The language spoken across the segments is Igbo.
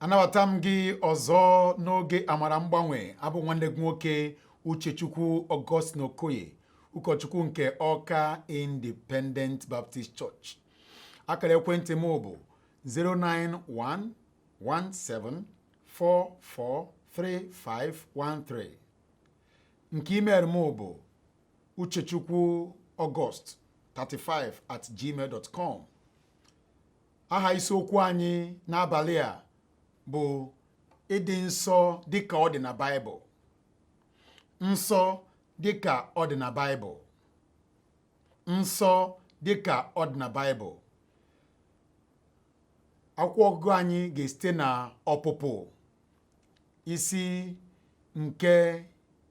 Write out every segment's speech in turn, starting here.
Anabatam gị ọzọ n'oge amara mgbanwe abụ nwanne gị nwoke Uchechukwu Augustine Okoye, ụkọchukwu nke Ọka Independent Baptist Church. Akara ekwentị m bụ 09117443513. Nke email m bụ uchechukwu@gmail.com. Aha isiokwu anyị n'abalị a bụ ịdị nsọ dịka ọ dị na Baịbụl. Nsọ dịka ọ dị na Baịbụl. Nsọ dịka ọ dị na Baịbụl. Akwụkwọ ọgụgụ anyị ga-esite na Ọpụpụ isi nke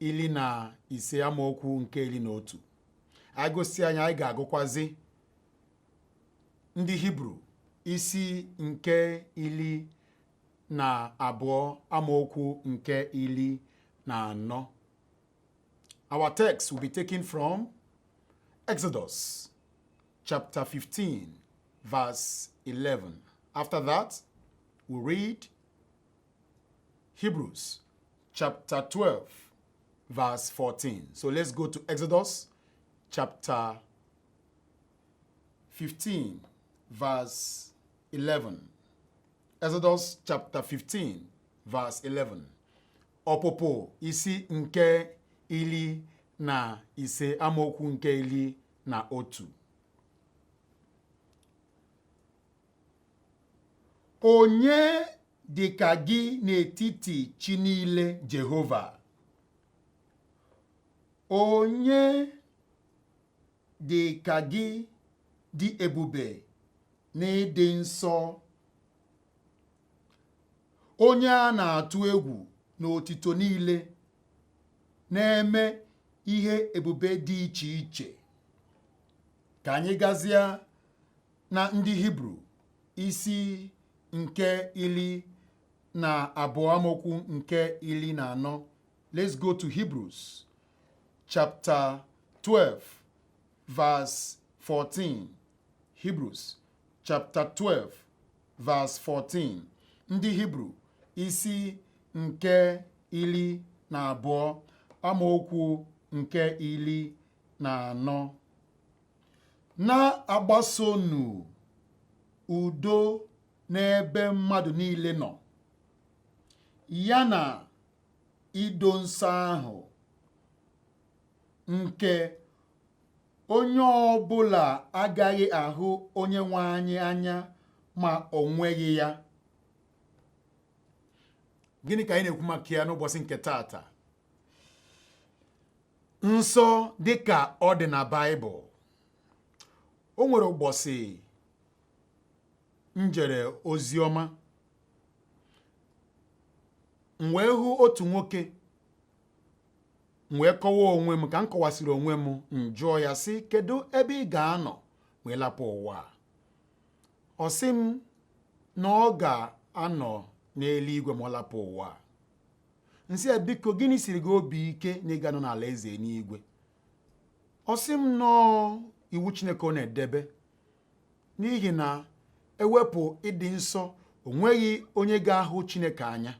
15 amaokwu nke 11. Anyị gosi anyị ga-agụkwazi ndị Hibru isi nke 12 amaokwu nke 14. Our text will be taken from Exodus chapter 15 verse 11. After that, we'll read Hebrews chapter 12 verse 14. So let's go to Exodus chapter 15 verse 11. Exodus chapter 15 verse 11. Ọpụpụ isi nke 15 amaokwu nke 11. Onye dịka gị n'etiti chi niile, Jehova? Onye dịka gị dị ebube n'ịdị nsọ, onye a na-atụ egwu n'otito niile, na-eme ihe ebube dị iche iche. Ka anyị gazie na ndị Hibru isi nke 12 amaokwu nke 14. Let's go to Hebrews chapter 12 verse 14. Hebrews chapter 12 verse 14. Ndị Hibru isi nke 12 amaokwu nke 14. Na-agbasonu udo n'ebe mmadụ niile nọ, ya na ido nsọ ahụ, nke onye ọbụla agaghị ahụ Onyenwe anyị anya ma o nweghị ya. Gịnị ka anyị na-ekwu maka ya n'ụbọchị nke taata? Nsọ dịka ọ dị na Baịbụl. O nwere ụbọchị m jere ozi ọma, m wee hụ otu nwoke, m wee kọwaa onwe m. Ka m kọwasịrị onwe m, m jụọ ya sị, kedu ebe ị ga-anọ wee lapụ ụwa? Ọ sị m na ọ ga-anọ n'eluigwe ma ọ lapụ ụwa. Nsị ya, biko, gịnị siri gị obi ike na ị ga-anọ n'ala eze n'igwe? Ọ sị m nọọ iwu Chineke ọ na-edebe, n'ihi na ewepụ ịdị nsọ, o nweghị onye ga-ahụ Chineke anya.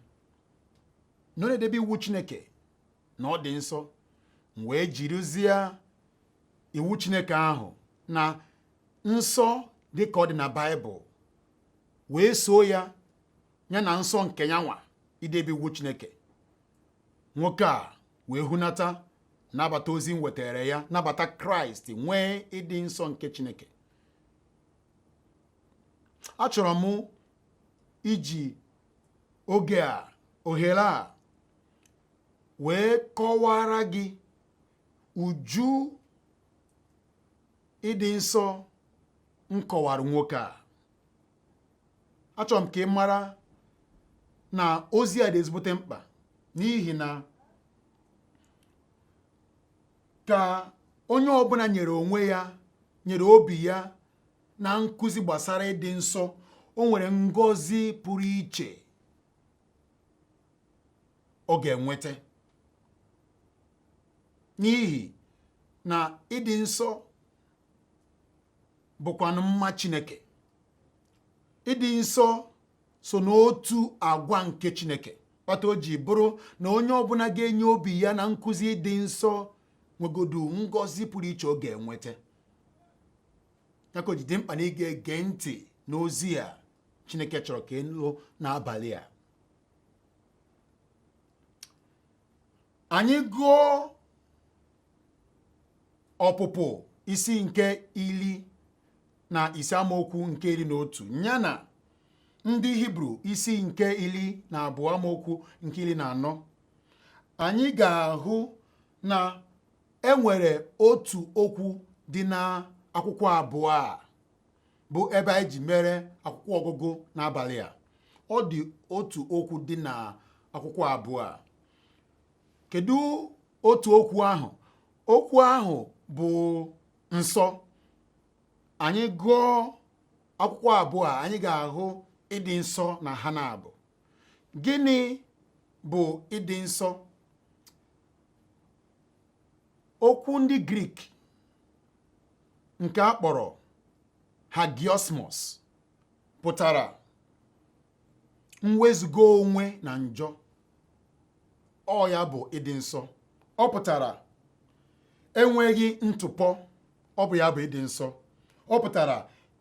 Na ọ na-edebe iwu Chineke na ọ dị nsọ. M wee jirizie iwu Chineke ahụ na nsọ dịka ọ dị na Baịbụl wee soo ya na nsọ nke yanwa idebe iwu Chineke. Nwoke a wee hunata, nabata ozi m wetara ya, nabata Kraịst, nwee ịdị nsọ nke Chineke. Achọrọ m iji oge a, ohere a, wee kọwara gị uju ịdị nsọ m kọwara nwoke a. Achọrọ m ka ị mara na ozi a dị ezigbote mkpa, n'ihi na ka onye ọbụla nyere onwe ya, nyere obi ya na nkụzi gbasara ịdị nsọ, o nwere ngọzi pụrụ iche ọ ga-enweta. N'ihi na ịdị nsọ bụkwanụ mma Chineke. Ịdị nsọ so n'otu agwa nke Chineke kpata o ji bụrụ na onye ọbụla ga-enye obi ya na nkụzi dị nsọ nwegodu ngọzi pụrụ iche ọ ga-enweta. Ya ka o ji dị mkpa na ị ga-ege ntị n'ozi a Chineke chọrọ ka ịnụ n'abalị a. Anyị gụọ ọpụpụ isi nke 15 amaokwu nke 11 ya na ndị Hibru isi nke 12 amaokwu nke 14. Anyị ga-ahụ na enwere otu okwu dị na akwụkwọ abụọ a bụ ebe anyị ji mere akwụkwọ ọgụgụ n'abalị a. Ọ dị otu okwu dị na akwụkwọ abụọ a. Kedu otu okwu ahụ? Okwu ahụ bụ nsọ. Anyị gụọ akwụkwọ abụọ a, anyị ga-ahụ ịdị nsọ na ha na-abụ. Gịnị bụ ịdị nsọ? Okwu ndị Grik nke a kpọrọ hagiosmos pụtara mwezuga onwe na njọ. Ọ ya bụ ịdị nsọ. Ọ pụtara enweghị ntụpọ. Ọ bụ ya bụ ịdị nsọ. Ọ pụtara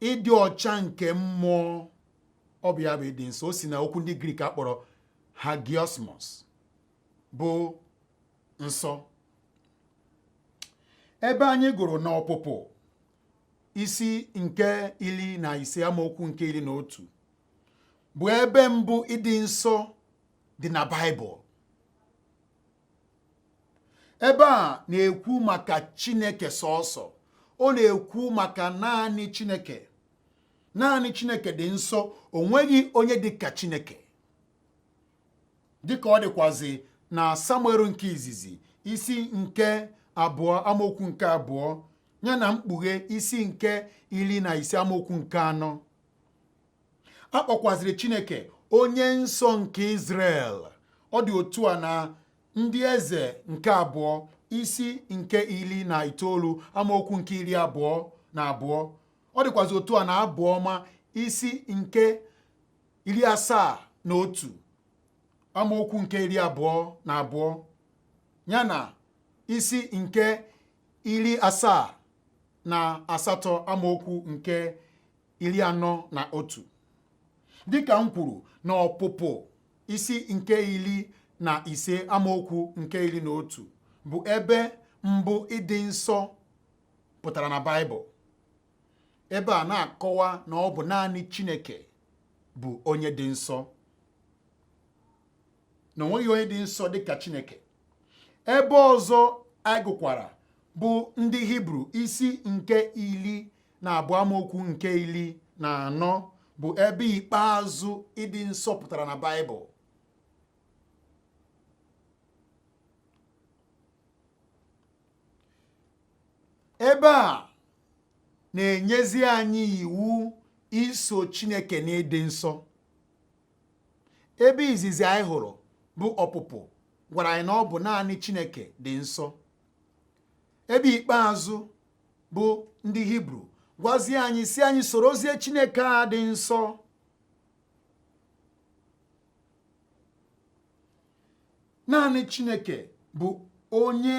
ịdị ọcha nke mmụọ. Ọ bụ ya bụ ịdị nsọ. O si na okwu ndị Grik akpọrọ hagiosmos bụ nsọ. Ebe anyị gụrụ n'ọpụpụ isi nke 15 amaokwu nke 11 bụ ebe mbụ ịdị nsọ dị na Baịbụl. Ebe a na-ekwu maka Chineke sọọsọ. Ọ na-ekwu maka naanị Chineke. Naanị Chineke dị nsọ. O nweghị onye dị ka Chineke. Dịka ọ dịkwazi na Samuel nke izizi isi nke 2 amaokwu nke 2 ya na Mkpughe isi nke 15 amaokwu nke 4. A kpọkwaziri Chineke onye nsọ nke Izrel. Ọ dị otu a na ndị eze nke 2 isi nke 19 amaokwu nke 22. Ọ dịkwazi otu a na Abụ Ọma isi nke 71 amaokwu nke 22 ya na isi nke 78 amaokwu nke 41. Dịka m kwuru na ọpụpụ isi nke 15 amaokwu nke 11 bụ ebe mbụ ịdị nsọ pụtara na Baịbụl. Ebe a na-akọwa na ọ bụ naanị Chineke bụ onye dị nsọ. Na onweghị onye dị nsọ dịka Chineke. Ebe ọzọ anyị gụkwara bụ ndị Hibru isi nke 12 amaokwu nke 14 bụ ebe ikpeazụ ịdị nsọ pụtara na Baịbụl. Ebe a na-enyezi anyị iwu iso Chineke n'ịdị nsọ. Ebe izizi anyị hụrụ bụ ọpụpụ gwara anyị na ọ bụ naanị Chineke dị nsọ. Ebe ikpeazụ bụ ndị Hibru gwazie anyị si anyị sorozie Chineke a dị nsọ. Naanị Chineke bụ onye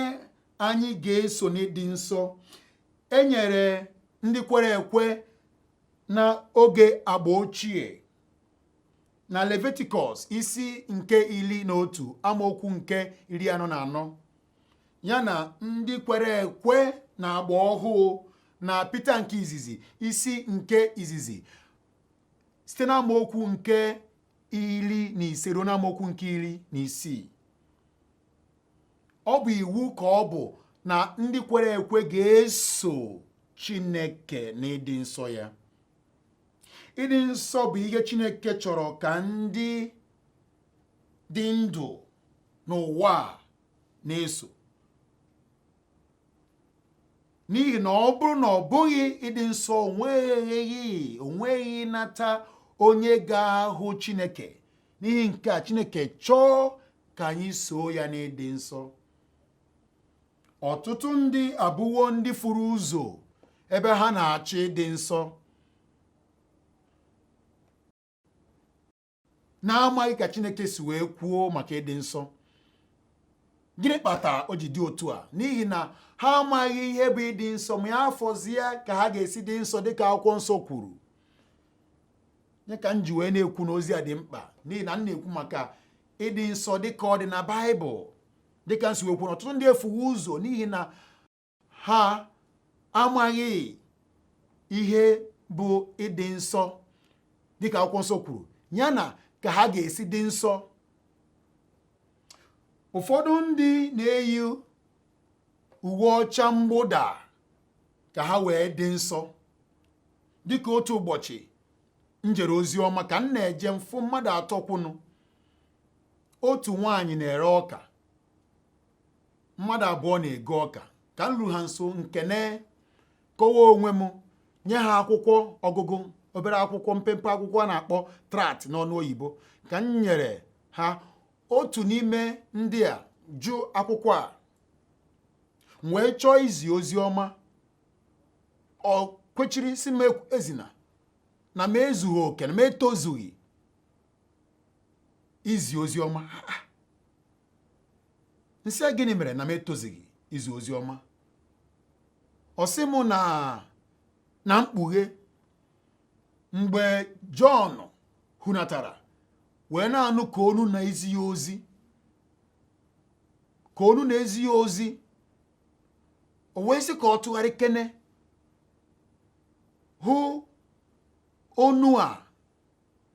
anyị ga-eso n'ịdị nsọ. E nyere ndị kwere ekwe n'oge agba ochie na Levitikọs isi nke 11 amaokwu nke 44 ya na ndị kwere ekwe na agba ọhụụ na Pita nke izizi isi nke izizi site na amaokwu nke 15 ruo na amaokwu nke 16. Ọ bụ iwu ka ọ bụ na ndị kwere ekwe ga-eso Chineke n'ịdị nsọ ya. Ịdị nsọ bụ ihe Chineke chọrọ ka ndị dị ndụ n'ụwa na-eso. N'ihi na ọ bụrụ na ọ bụghị ịdị nsọ, onweghị nata onye ga-ahụ Chineke. N'ihi nke a Chineke chọọ ka anyị soo ya n'ịdị nsọ. Ọtụtụ ndị abụwo ndị furu ụzọ ebe ha na-achọ ịdị nsọ. na-amaghị ka Chineke si wee kwuo maka ịdị nsọ. Gịnị kpatara o ji dị otu a? N'ihi na ha amaghị ihe bụ ịdị nsọ, ma ya afọzie ka ha ga-esi dị nsọ dịka akwụkwọ nsọ kwuru. Nye ka m ji wee na-ekwu na ozi a dị mkpa, n'ihi na m na-ekwu maka ịdị nsọ dịka ọ dị na Baịbụl. Dịka m si wee kwuo, ọtụtụ ndị efughị ụzọ n'ihi na ha amaghị ihe bụ ịdị nsọ dịka akwụkwọ nsọ kwuru, ya na ka ha ga-esi dị nsọ. Ụfọdụ ndị na-eyi uwe ọcha mgbụda ka ha wee dị nsọ. Dịka otu ụbọchị m jere ozi ọma ka m na-eje mfụ mmadụ atọ kwụnụ. Otu nwaanyị na-ere ọka, mmadụ abụọ na-ego ọka. Ka m ruru ha nso, nkene kọwa onwe m, nye ha akwụkwọ ọgụgụ, obere akwụkwọ, mpempe akwụkwọ a na-akpọ tract n'ọnụ oyibo. Ka m nyere ha, otu n'ime ndị a jụ akwụkwọ a, wee chọọ izi ozi ọma. Ọ kwechiri si m ezina na m ezughị oke, na m etozughị izi ozi ọma. Nsị gịnị mere na m etozughị izi ozi ọma? Ọ sị m na mkpughe, mgbe Jọn hunatara wee na-anụ ka onu na-ezi ya ozi, ka onu na-ezi ya ozi, o wee sị ka ọ tụgharị kene hụ onu a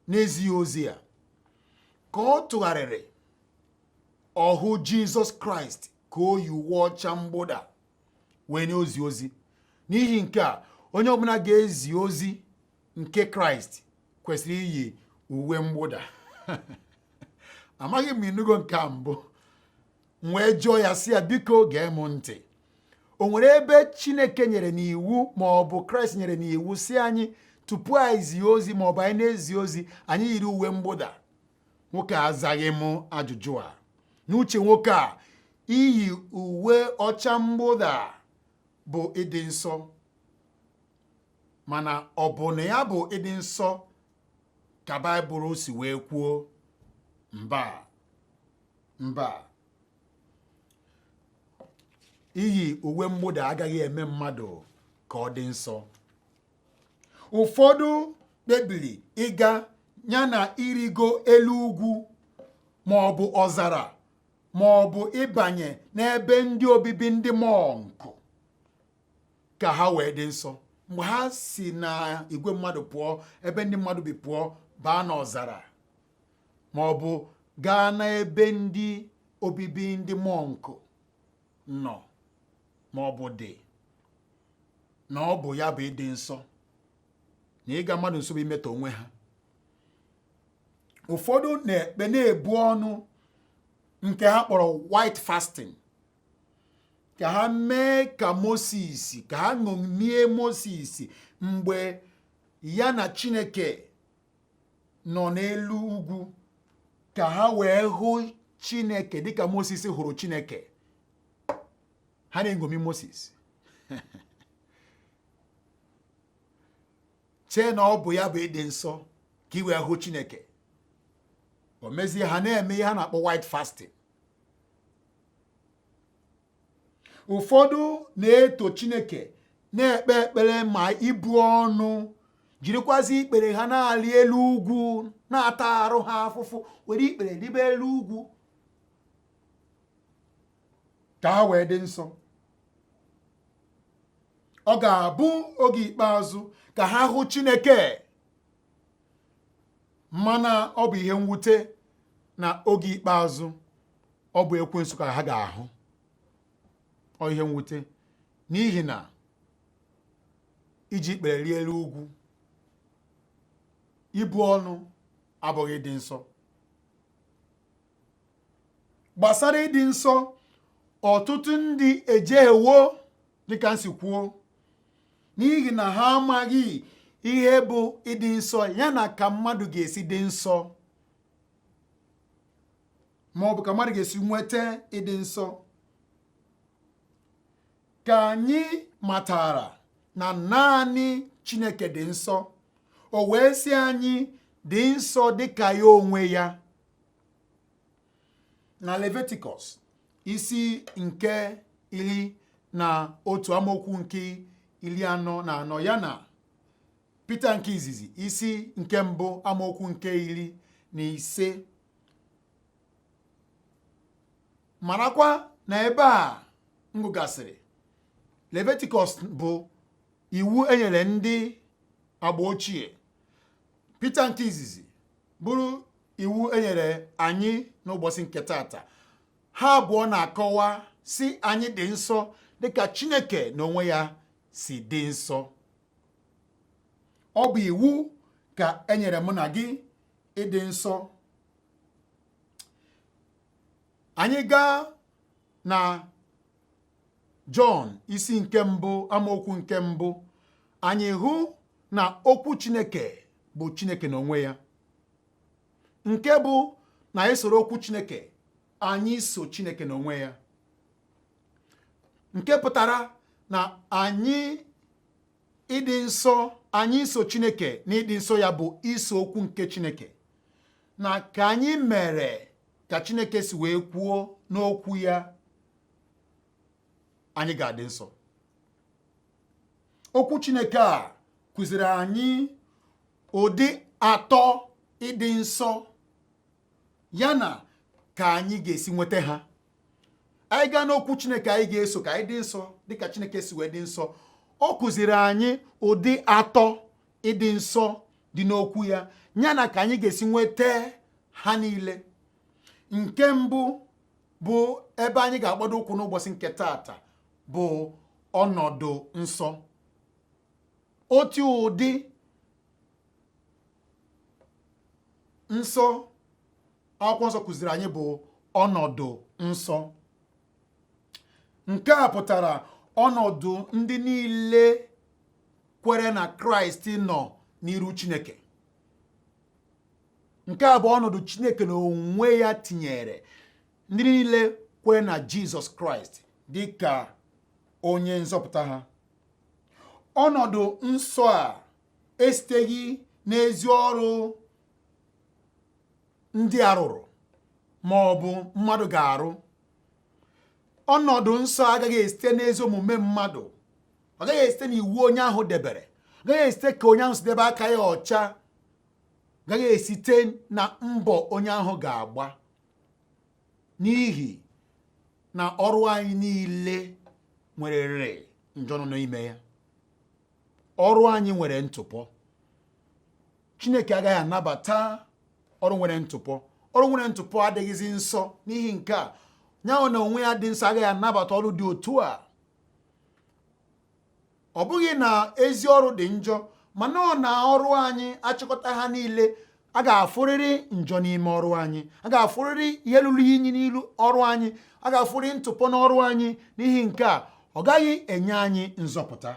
na-ezi ya ozi ya. Ka ọ tụgharịrị, ọhụ Jizọs Kraịst ka o yi uwe ọcha mgbụda wee nye ozi ozi. N'ihi nke a, onye ọbụla ga-ezi ozi nke Kraịst kwesịrị iyi uwe mgbụda. Amaghị m ịnụgo nke a mbụ. M wee jụọ ya sị ya, biko gee m ntị, o nwere ebe Chineke nyere n'iwu ma ọ bụ Kraịst nyere n'iwu si anyị tupu anyị zie ozi ma ọ bụ anyị na-ezi ozi anyị yiri uwe mgbụda? Nwoke a azaghị m ajụjụ a. N'uche nwoke a, iyi uwe ọcha mgbụda bụ ịdị nsọ. Mana ọ bụ na ya bụ ịdị nsọ ka Baịbụl si wee kwuo? Mba. Iyi uwe mgbụda agaghị eme mmadụ ka ọ dị nsọ. Ụfọdụ kpebiri ịga ya na irigo elu ugwu ma ọ bụ ọzara, ma ọ bụ ịbanye n'ebe ndị obibi ndị mọnkụ ka ha wee dị nsọ. Mgbe ha si na igwe mmadụ pụọ, ebe ndị mmadụ bi pụọ, baa n'ọzara, ma ọ bụ gaa n'ebe ndị obibi ndị mọnkụ nọ, ma ọ bụ dị, na ọ bụ ya bụ ịdị nsọ, na ịga mmadụ nso bụ imetọ onwe ha. Ụfọdụ na-ekpe na-ebu ọnụ nke ha kpọrọ white fasting, ka ha mee ka Moses, ka ha ṅomie Moses mgbe ya na Chineke nọ n'elu ugwu, ka ha wee hụ Chineke dịka Moses hụrụ Chineke. Ha na-eṅomi Moses chee na ọ bụ ya bụ ịdị nsọ ka i wee hụ Chineke. O mezie ha na-eme ihe ha na-akpọ white fasting. Ụfọdụ na-eto Chineke, na-ekpe ekpere ma ibu ọnụ, jirikwazi ikpere ha na-arị elu ugwu, na-ata arụ ha afụfụ, were ikpere ribe elu ugwu ka ha wee dị nsọ. Ọ ga-abụ oge ikpeazụ ka ha hụ Chineke, mana ọ bụ ihe mwute na oge ikpeazụ ọ bụ ekwensu ka ha ga-ahụ. Ọ ihe mwute, n'ihi na iji ikpere rie elu ugwu, ibu ọnụ abụghị ịdị nsọ. Gbasara ịdị nsọ, ọtụtụ ndị ejehiewo dịka m si kwuo, n'ihi na ha amaghị ihe bụ ịdị nsọ, ya na ka mmadụ ga-esi dị nsọ, ma ọ bụ ka mmadụ ga-esi nweta ịdị nsọ. Ka anyị matara na naanị Chineke dị nsọ, o wee sị anyị dị nsọ dịka ya onwe ya. Na Leviticus isi nke 11 amaokwu nke 44 ya na Pita nke izizi isi nke 1 amaokwu nke 15. Marakwa na ebe a ngụgasịrị, Leviticus bụ iwu enyere ndị agba ochie. Pita nke izizi bụrụ iwu enyere anyị n'ụbọchị nke tata. Ha abụọ na-akọwa si anyị dị nsọ dịka Chineke n'onwe ya si dị nsọ. Ọ bụ iwu ka enyere mụ na gị ịdị nsọ. Anyị gaa na Jọn isi nke 1 amaokwu nke 1, anyị hụ na okwu Chineke bụ Chineke n'onwe ya. Nke bụ na anyị soro okwu Chineke, anyị so Chineke n'onwe ya. Nke pụtara na anyị ịdị nsọ, anyị so Chineke na ịdị nsọ ya bụ iso okwu nke Chineke. Na ka anyị mere ka Chineke si wee kwuo n'okwu ya, anyị ga-adị nsọ. Okwu Chineke a kụziri anyị ụdị atọ ịdị nsọ ya na ka anyị ga-esi nweta ha. Anyị gaa n'okwu Chineke, anyị ga-eso ka anyị dị nsọ dịka Chineke si wee dị nsọ. Ọ kụziri anyị ụdị atọ ịdị nsọ dị n'okwu ya na ka anyị ga-esi nweta ha niile. Nke mbụ bụ ebe anyị ga-agbado ụkwụ n'ụbọchị nke tata bụ ọnọdụ nsọ. Otu ụdị nsọ akwụkwọ nsọ kụziri anyị bụ ọnọdụ nsọ. Nke a pụtara ọnọdụ ndị niile kwere na Kraịst nọ n'iru Chineke. Nke a bụ ọnọdụ Chineke na onwe ya tinyere ndị niile kwere na Jizọs Kraịst dị ka onye nzọpụta ha. Ọnọdụ nsọ a esiteghị n'ezi ọrụ ndị arụrụ ma ọ bụ mmadụ ga-arụ. Ọnọdụ nsọ agaghị esite n'ezi omume mmadụ. Ọ gaghị esite n'iwu onye ahụ debere. Ọ gaghị esite ka onye ahụ si debe aka ya ọcha. Ọ gaghị esite na mbọ onye ahụ ga-agba. N'ihi na ọrụ anyị niile nwere njọ nọ n'ime ya. Ọrụ anyị nwere ntụpọ. Chineke agaghị anabata ọrụ nwere ntụpọ. Ọrụ nwere ntụpọ adịghịzi nsọ. N'ihi nke a, nyawo na onwe ya dị nsọ agaghị anabata ọrụ dị otu a. Ọ bụghị na ezi ọrụ dị njọ, mana ọ na ọrụ anyị achịkọta ha niile, a ga-afụrịrị njọ n'ime ọrụ anyị. A ga-afụrịrị ihe lụrụ inyi n'ilu ọrụ anyị. A ga-afụrịrị ntụpọ n'ọrụ anyị. N'ihi nke a, ọ gaghị enye anyị nzọpụta.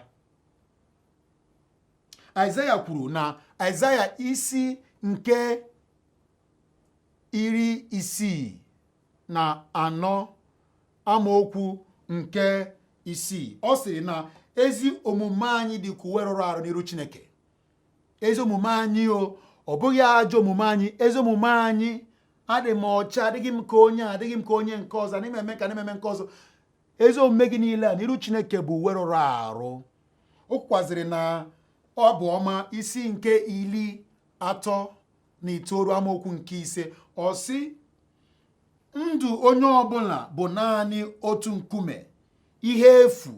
Aịzaya kwuru na Aịzaya isi nke 64 amaokwu nke 6. Ọ sịrị na ezi omume anyị dị ka uwe rụrụ arụ n'iru Chineke. Ezi omume anyị ọ bụghị ajọ omume anyị. Ezi omume anyị adị m ọcha, adịghị m ka onye, adịghị m ka onye nke ọzọ, na eme ka na-eme nke ọzọ. Ezi omume gị niile a n'iru Chineke bụ uwe rụrụ arụ. O kwaziri na Ọbụ Ọma isi nke 39 amaokwu nke 5. Ọ sị, ndụ onye ọbụla bụ naanị otu nkume, ihe efu.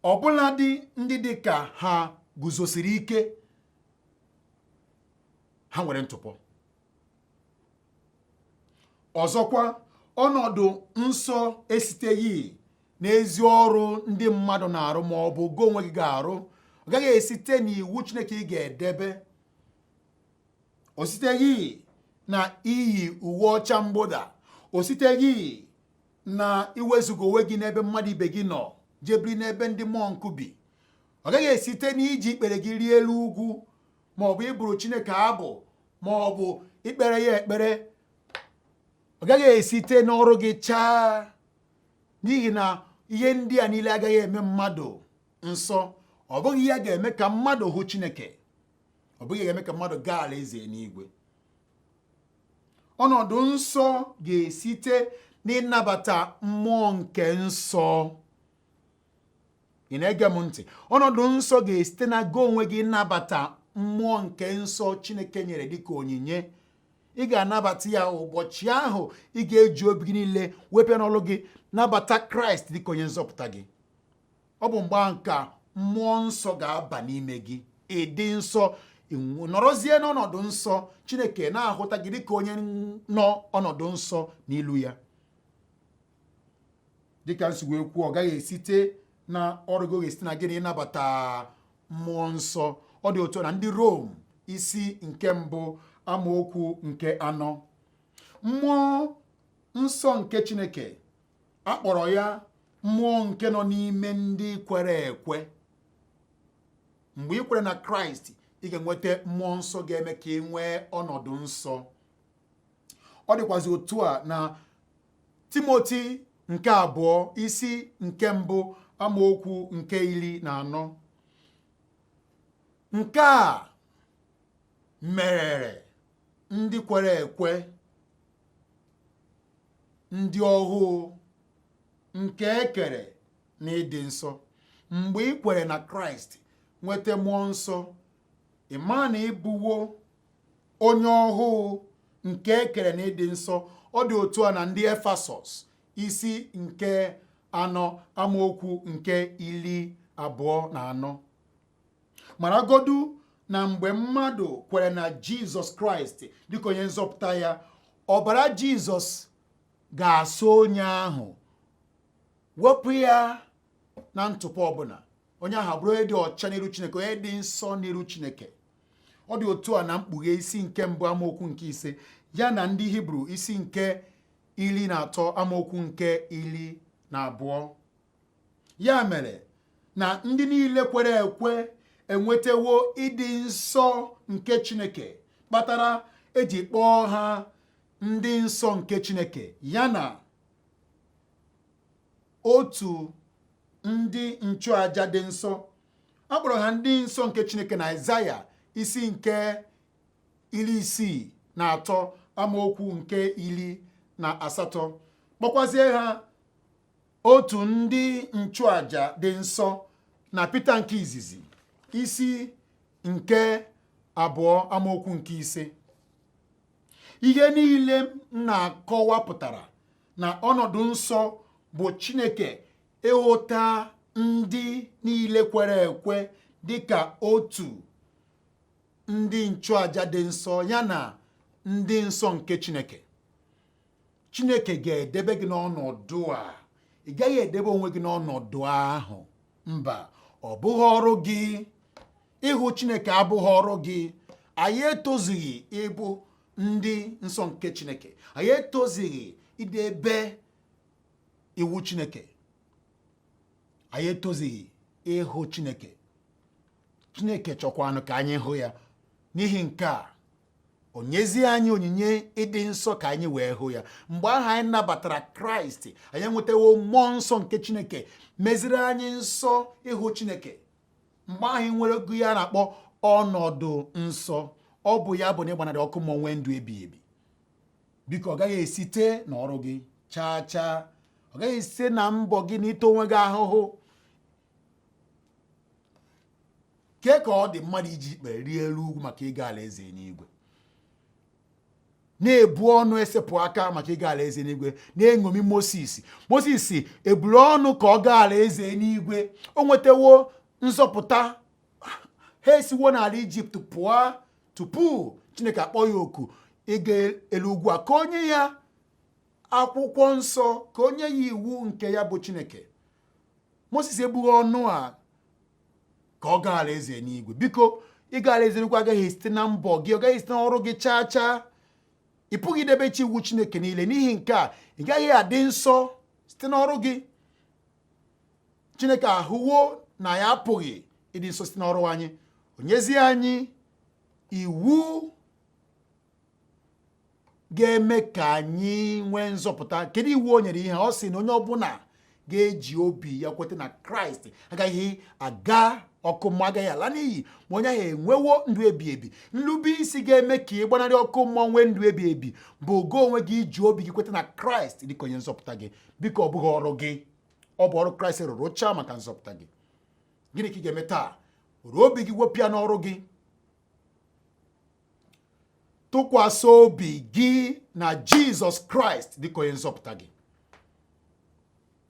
Ọbụladị ndị dị ka ha guzosiri ike, ha nwere ntụpọ. Ọzọkwa, ọnọdụ nsọ esiteghị n'ezi ọrụ ndị mmadụ na-arụ ma ọ bụ gị onwe gị ga-arụ. Ọ gaghị esite n'iwu Chineke ị ga-edebe. O siteghị na iyi uwe ọcha mgbụda. O siteghị na iwezuga onwe gị n'ebe mmadụ ibe gị nọ, jebiri n'ebe ndị mmụọ nkụ bi. Ọ gaghị esite n'iji ikpere gị rie elu ugwu, ma ọ bụ ịbụrụ Chineke abụ, ma ọ bụ ikpere ya ekpere. Ọ gaghị esite n'ọrụ gị chaa. N'ihi na ihe ndị a niile agaghị eme mmadụ nsọ. Ọ bụghị ya ga-eme ka mmadụ hụ Chineke. Ọ ọ bụghị ga-eme ka mmadụ gaa alaeze n'igwe. Ọnọdụ nsọ ga-esite n'ịnabata mmụọ nke nsọ. Ị na-ege m ntị? Ọnọdụ nsọ ga-esite na gị onwe gị ịnabata mmụọ nke nsọ Chineke nyere dịka onyinye. Ị ga-anabata ya ụbọchị ahụ ị ga-eji obi gị niile wepụ n'ọlụ gị nabata Kraịst dịka onye nzọpụta gị. Ọ bụ mgbe ahụ ka mmụọ nsọ ga-aba n'ime gị, ịdị nsọ, nọrọzie n'ọnọdụ nsọ, Chineke na-ahụta gị dịka onye nọ ọnọdụ nsọ n'ilu ya. Dịka nsi wee kwuo, ọ gaghị esite na ọrụ gị ga-esite na gịnị ịnabata mmụọ nsọ. Ọ dị otu na ndị Rom isi nke 1 amaokwu nke 4. Mmụọ nsọ nke Chineke akpọrọ ya mmụọ nke nọ n'ime ndị kwere ekwe. Mgbe ị kwere na Kraịst, ị ga-enweta mmụọ nsọ ga-eme ka ị nwee ọnọdụ nsọ. Ọ dịkwazi otu a na Timoti nke 2 isi nke 1 amaokwu nke 14. Nke a merere ndị kwere ekwe, ndị ọhụụ nke ekere na ịdị nsọ. Mgbe ị kwere na Kraịst, nweta mmụọ nsọ, ị ma na ịbụwo onye ọhụụ nke ekere na ịdị nsọ. Ọ dị otu a na ndị Efasọs isi nke 4 amaokwu nke 24. Maragodu na mgbe mmadụ kwere na Jizọs Kraịst dịka onye nzọpụta ya, ọbara Jizọs ga-asa onye ahụ, wepụ ya na ntụpọ ọbụla. Onye ahụ bụrụ onye dị ọcha n'iru Chineke, onye dị nsọ n'iru Chineke. Ọ dị otu a na Mkpughe isi nke 1 amaokwu nke 5, ya na ndị Hibru isi nke 13 amaokwu nke 12. Ya mere na ndị niile kwere ekwe enwetawo ịdị nsọ nke Chineke, kpatara eji kpọọ ha ndị nsọ nke Chineke, ya na otu ndị nchụaja dị nsọ. A kpọrọ ha ndị nsọ nke Chineke na Aịzaya isi nke 63 amaokwu nke 18. Kpọkwazie ha otu ndị nchụaja dị nsọ na Pita nke izizi isi nke 2 amaokwu nke 5. Ihe niile m na-akọwapụtara na ọnọdụ nsọ bụ Chineke ịhụta ndị niile kwere ekwe dịka otu ndị nchụaja dị nsọ, ya na ndị nsọ nke Chineke. Chineke ga-edebe gị n'ọnọdụ a. Ị gaghị edebe onwe gị n'ọnọdụ ahụ. Mba, ọ bụghị ọrụ gị. Ịhụ Chineke abụghị ọrụ gị. Anyị etozughị ịbụ ndị nsọ nke Chineke. Anyị etozughị idebe iwu Chineke. Anyị etozughị ịhụ Chineke. Chineke chọkwanụ ka anyị hụ ya. N'ihi nke a, o nyezie anyị onyinye ịdị nsọ ka anyị wee hụ ya. Mgbe ahụ anyị nabatara Kraịst, anyị enwetawo mmụọ nsọ nke Chineke meziri anyị nsọ ịhụ Chineke. Mgbe ahụ anyị nwere ego ya na-akpọ ọnọdụ nsọ. Ọ bụ ya bụ na ịgbanarị ọkụ mmụọ nwee ndụ ebighị ebi. Biko, ọ gaghị esite n'ọrụ gị chaa chaa. Ọ gaghị esite na mbọ gị na ito onwe gị ahụhụ. Kee ka ọ dị mmadụ iji ikpere rie elu ugwu maka ịga alaeze n'igwe, na-ebu ọnụ esepụ aka maka ịga alaeze n'igwe, na-eṅomi Mosis eburu ọnụ ka ọ gaa alaeze n'igwe. O nwetawo nzọpụta. Ha esiwo n'ala Ijipt pụọ tupu Chineke akpọ ya oku ịga elu ugwu a, ka onye ya akwụkwọ nsọ, ka onye ya iwu nke ya bụ Chineke. Mosis ebughị ọnụ a ka ọ gaa alaeze n'igwe. Biko, ịga alaeze n'igwe agaghị esite na mbọ gị, ọ gaghị esite n'ọrụ gị chaa chaa. Ị pụghị idebechi iwu Chineke niile. N'ihi nke a, ị gaghị adị nsọ site n'ọrụ gị. Chineke ahụwo na ya apụghị ịdị nsọ site n'ọrụ anyị. O nyezie anyị iwu ga-eme ka anyị nwee nzọpụta. Kedu iwu o nyere ihe? Ọ sị na onye ọbụla ga-eji obi ya kweta na Kraịst agaghị aga ọkụ mmụọ agaghị ala n'iyi ma onye ahụ enwewo ndụ ebi ebi. Nrube isi ga-eme ka ị gbanarị ọkụ mmụọ nwee ndụ ebi ebi bụ ogo onwe gị iji obi gị kweta na Kraịst dịka onye nzọpụta gị. Biko ọ bụghị ọrụ gị, ọ bụ ọrụ Kraịst rụrụ chaa maka nzọpụta gị. Gịnị ka ị ga-eme taa? Were obi gị wepịa n'ọrụ gị, tụkwasị obi gị na Jizọs Kraịst dịka onye nzọpụta gị.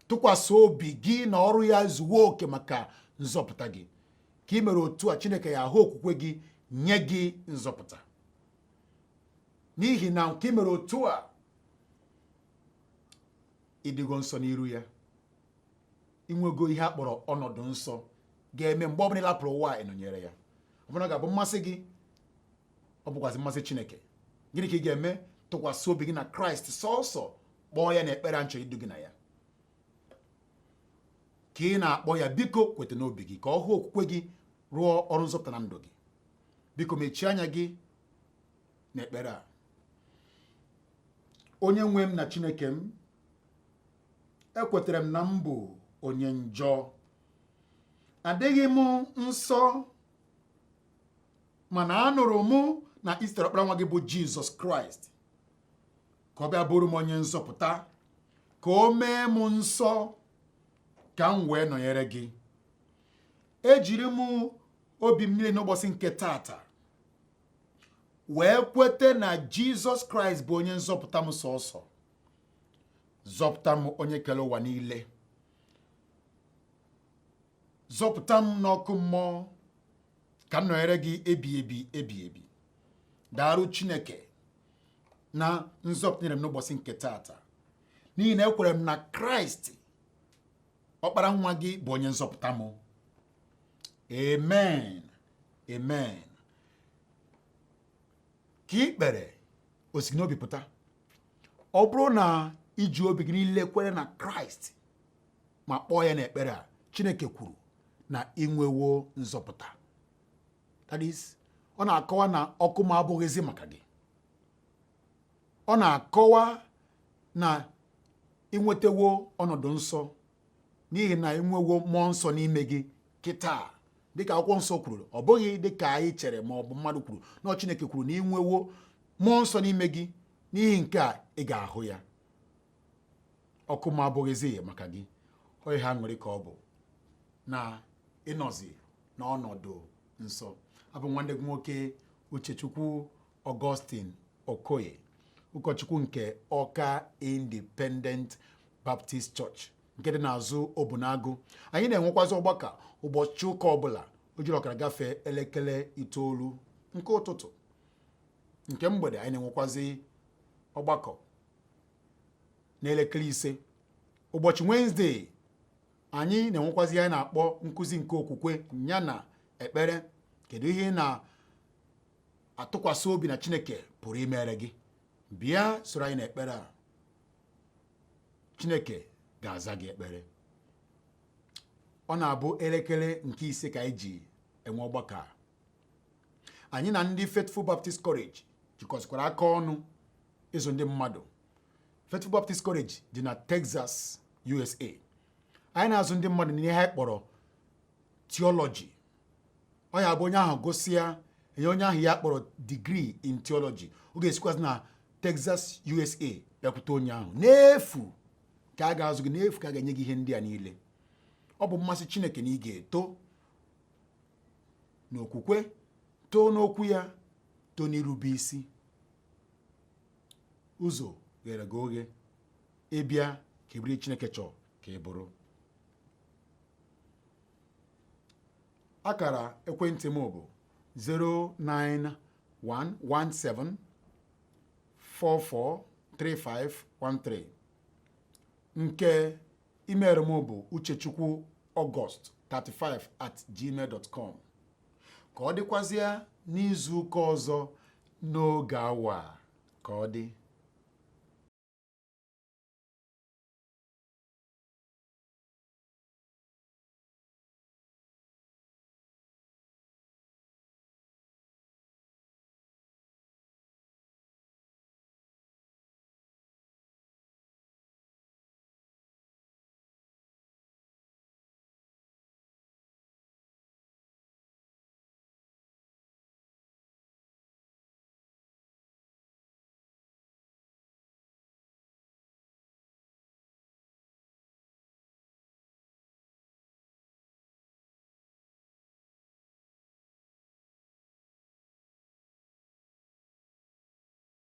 Tụkwasị obi gị na ọrụ ya zuo oke maka nzọpụta gị. Ka ị mere otu a, Chineke ya ahụ okwukwe gị nye gị nzọpụta. N'ihi na nke ị mere otu a, ịdịgo nsọ n'iru ya, inwego ihe a kpọrọ ọnọdụ nsọ ga-eme mgbe ọbụla ị lapụrụ ụwa ịnọnyere ya. Ọ bụrụ na ọ ga-abụ mmasị gị, ọ bụkwazị mmasị Chineke. Gịnị ka ị ga-eme? Tụkwasị obi gị na Kraịst sọọsọ, kpọọ ya na ekpere a nchọ idu gị na ya. Ka ị na-akpọ ya, biko kweta n'obi gị ka ọ hụ okwukwe gị rụọ ọrụ nzọpụta na ndụ gị. Biko mechie anya gị n'ekpere a. Onye nwe m na Chineke m, ekwetara m na m bụ onye njọ. Adịghị m nsọ, mana anụrụ m na ị sitere ọkpara nwa gị bụ Jizọs Kraịst ka ọ bịa bụrụ m onye nzọpụta, ka o mee m nsọ ka m wee nọnyere gị. Ejiri m obi m niile n'ụbọchị nke tata wee kwete na Jizọs Kraịst bụ onye nzọpụta m sọsọ. Zọpụta m, onye kere ụwa niile. Zọpụta m n'ọkụ mmụọ ka m nọnyere gị ebi ebi ebi ebi. Daarụ Chineke na nzọpụta nyere m n'ụbọchị nke tata, n'ihi na ekwere m na Kraịst ọkpara nwa gị bụ onye nzọpụta m. Amen. Amen. Ka ikpere osi n'obi pụta. Ọ bụrụ na iji obi gị niile kwere na Kraịst ma kpọọ ya n'ekpere a, Chineke kwuru na inwewo nzọpụta. That is, ọ na-akọwa na ọkụ ma abụghịzi maka gị. Ọ na-akọwa na inwetewo ọnọdụ nsọ n'ihi na inwewo mmụọ nsọ n'ime gị kịta. Dịka akwụkwọ nsọ kwuru, ọ bụghị dịka anyị chere ma ọ bụ mmadụ kwuru, na Chineke kwuru na inwewo mmụọ nsọ n'ime gị. N'ihi nke a, ị ga-ahụ ya. Ọkụ ma abụghịzi maka gị. Ọ ihe aṅụrị ka ọ bụ na ịnọzi n'ọnọdụ nsọ. Abụ nwanne gị nwoke Uchechukwu Augustine Okoye, ụkọchukwu nke Ọka Independent Baptist Church nke dị n'azụ Obunagụ. Anyị na-enwekwazi ọgbakọ ụbọchị ụka ọbụla o jiri ọkara gafee elekere 9 nke ụtụtụ. Nke mgbede anyị na-enwekwazi ọgbakọ n'elekere 5. Ụbọchị Wednesday anyị na-enwekwazi anyị na-akpọ nkụzi nke okwukwe ya na ekpere. Kedu ihe ị na-atụkwasị obi na Chineke pụrụ imere gị? Bịa soro anyị n'ekpere a. Chineke ga-aza gị ekpere. Ọ na-abụ elekere nke 5 ka anyị ji enwe ọgbakọ a. Anyị na ndị Faithful Baptist College jikọsịkwara aka ọnụ ịzụ ndị mmadụ. Faithful Baptist College dị na Texas, USA. Anyị na-azụ ndị mmadụ n'ihe anyị kpọrọ theology. Ọ ya bụ onye ahụ gụsịa, enye onye ahụ ya kpọrọ degree in theology. Ọ ga-esikwazi na Texas, USA bịakwute onye ahụ n'efu ka a ga-azụ gị, n'efu ka a ga-enye gị ihe ndị a niile. Ọ bụ mmasị Chineke na ị ga-eto n'okwukwe, too n'okwu ya, too n'irube isi. Ụzọ ghere gị oghe ịbịa ka ebiri Chineke chọọ ka ị bụrụ. Akara ekwentị m bụ 09117443513. Nke email m bụ uchechukwu.august35@gmail.com. Ka ọ dịkwazịa n'izu ụka ọzọ n'oge awa. Ka ọ dị.